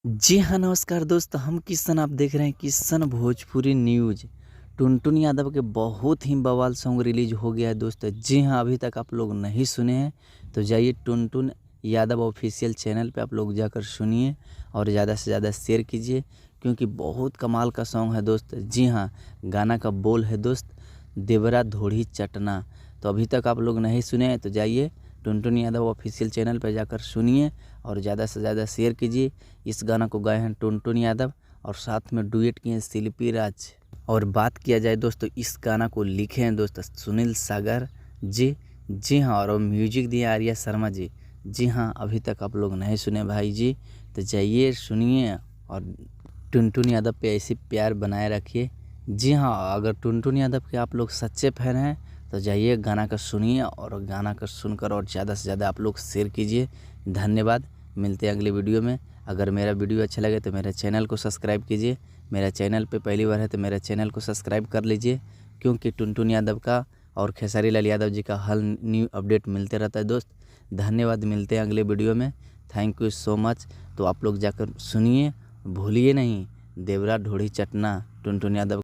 जी हाँ, नमस्कार दोस्तों। हम किशन आप देख रहे हैं किशन भोजपुरी न्यूज़। टुनटुन यादव के बहुत ही बवाल सॉन्ग रिलीज हो गया है दोस्तों। जी हाँ, अभी तक आप लोग नहीं सुने हैं तो जाइए टुनटुन यादव ऑफिशियल चैनल पे आप लोग जाकर सुनिए और ज़्यादा से ज़्यादा शेयर कीजिए, क्योंकि बहुत कमाल का सॉन्ग है दोस्त। जी हाँ, गाना का बोल है दोस्त, देवरा धोड़ी चटना। तो अभी तक आप लोग नहीं सुने हैं तो जाइए टुनटुन यादव ऑफिशियल चैनल पर जाकर सुनिए और ज़्यादा से ज़्यादा शेयर कीजिए। इस गाना को गाए हैं टुनटुन यादव और साथ में डुएट किए हैं शिल्पी राज। और बात किया जाए दोस्तों, इस गाना को लिखे हैं दोस्त सुनील सागर जी। जी हाँ, और म्यूजिक दिए आर्या शर्मा जी। जी हाँ, अभी तक आप लोग नहीं सुने भाई जी तो जाइए सुनिए और टुनटुन यादव पे ऐसे प्यार बनाए रखिए। जी हाँ, अगर टुनटुन यादव के आप लोग सच्चे फैन हैं तो जाइए गाना का सुनिए और गाना का सुनकर और ज़्यादा से ज़्यादा आप लोग शेयर कीजिए। धन्यवाद, मिलते हैं अगले वीडियो में। अगर मेरा वीडियो अच्छा लगे तो मेरे चैनल को सब्सक्राइब कीजिए। मेरा चैनल पे पहली बार है तो मेरे चैनल को सब्सक्राइब कर लीजिए, क्योंकि टुनटुन यादव का और खेसारी लाल यादव जी का हर न्यू अपडेट मिलते रहता है दोस्त। धन्यवाद, मिलते हैं अगले वीडियो में। Thank you so much. तो आप लोग जाकर सुनिए, भूलिए नहीं, देवरा ढोड़ी चटना टुनटुन यादव।